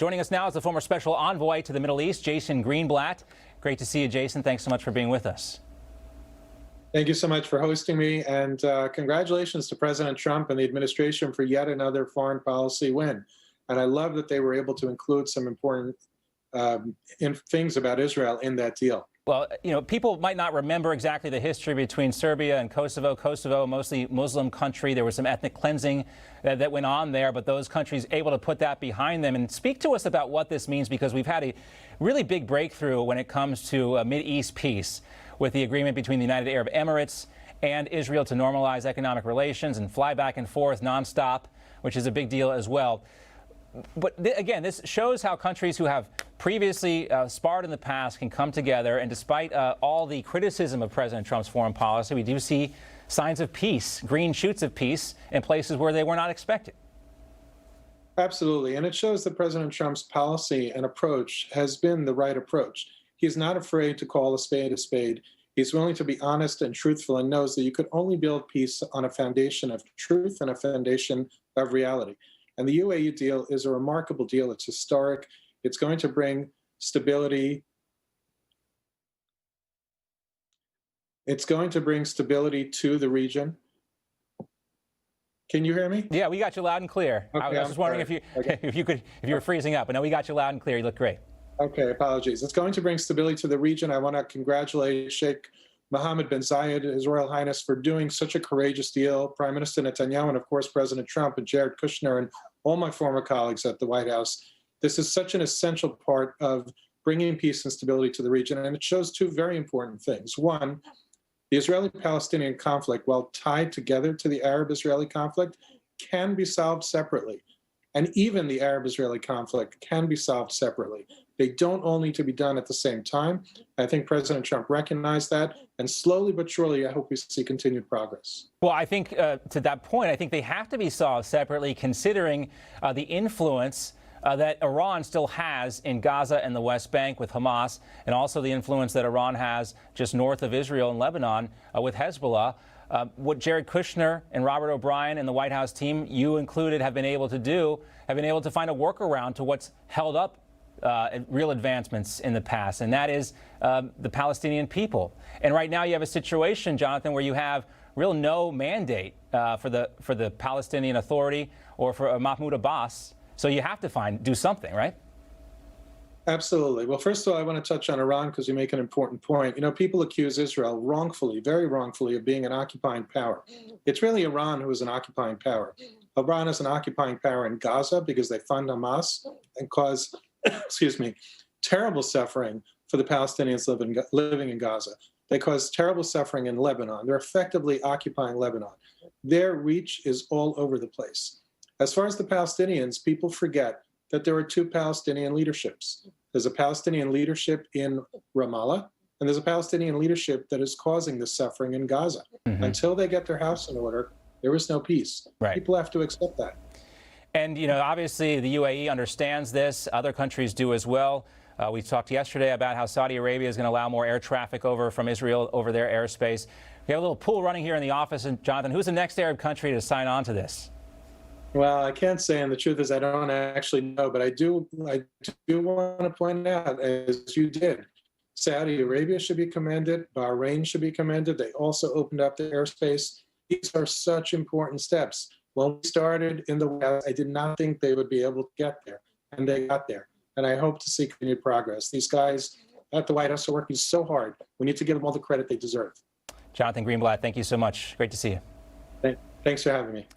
Joining us now is the former special envoy to the Middle East, Jason Greenblatt. Great to see you, Jason. Thanks so much for being with us. Thank you so much for hosting me, and congratulations to President Trump and the administration for yet another foreign policy win. And I love that they were able to include some important things about Israel in that deal. Well, you know, people might not remember exactly the history between Serbia and Kosovo. Kosovo, mostly Muslim country. There was some ethnic cleansing that went on there, but those countries able to put that behind them. And speak to us about what this means, because we've had a really big breakthrough when it comes to Mideast peace with the agreement between the United Arab Emirates and Israel to normalize economic relations and fly back and forth nonstop, which is a big deal as well. But again, this shows how countries who have previously sparred in the past can come together. And despite all the criticism of President Trump's foreign policy, we do see signs of peace, green shoots of peace in places where they were not expected. Absolutely. And it shows that President Trump's policy and approach has been the right approach. He's not afraid to call a spade a spade. He's willing to be honest and truthful, and knows that you could only build peace on a foundation of truth and a foundation of reality. And the UAE deal is a remarkable deal. It's historic. It's going to bring stability. It's going to bring stability to the region. Can you hear me? Yeah, we got you loud and clear. Okay, I was just wondering if you were freezing up, but no, we got you loud and clear. You look great. Okay, apologies. It's going to bring stability to the region. I want to congratulate Sheikh Mohammed bin Zayed, His Royal Highness, for doing such a courageous deal, Prime Minister Netanyahu, and of course President Trump and Jared Kushner and all my former colleagues at the White House. This is such an essential part of bringing peace and stability to the region, and it shows two very important things. One, the Israeli-Palestinian conflict, while tied together to the Arab-Israeli conflict, can be solved separately. And even the Arab-Israeli conflict can be solved separately. They don't all need to be done at the same time. I think President Trump recognized that, and slowly but surely, I hope we see continued progress. Well, I think to that point, I think they have to be solved separately, considering the influence that Iran still has in Gaza and the West Bank with Hamas, and also the influence that Iran has just north of Israel and Lebanon with Hezbollah. What Jared Kushner and Robert O'Brien and the White House team, you included, have been able to do, have been able to find a workaround to what's held up real advancements in the past, and that is the Palestinian people. And right now you have a situation, Jonathan, where you have real no mandate for the Palestinian Authority or for Mahmoud Abbas. So you have to do something, right? Absolutely. Well, first of all, I want to touch on Iran because you make an important point. You know, people accuse Israel wrongfully, very wrongfully, of being an occupying power. It's really Iran who is an occupying power. Iran is an occupying power in Gaza because they fund Hamas and cause, excuse me, terrible suffering for the Palestinians living in Gaza. They cause terrible suffering in Lebanon. They're effectively occupying Lebanon. Their reach is all over the place. As far as the Palestinians, people forget that there are two Palestinian leaderships. There's a Palestinian leadership in Ramallah, and there's a Palestinian leadership that is causing the suffering in Gaza. Mm-hmm. Until they get their house in order, there is no peace. Right. People have to accept that. And, you know, obviously the UAE understands this. Other countries do as well. We talked yesterday about how Saudi Arabia is going to allow more air traffic over from Israel over their airspace. We have a little pool running here in the office. And, Jonathan, who's the next Arab country to sign on to this? Well, I can't say, and the truth is I don't actually know, but I do want to point out, as you did, Saudi Arabia should be commended, Bahrain should be commended. They also opened up the airspace. These are such important steps. When we started in the West, I did not think they would be able to get there, and they got there. And I hope to see continued progress. These guys at the White House are working so hard. We need to give them all the credit they deserve. Jonathan Greenblatt, thank you so much. Great to see you. Thanks for having me.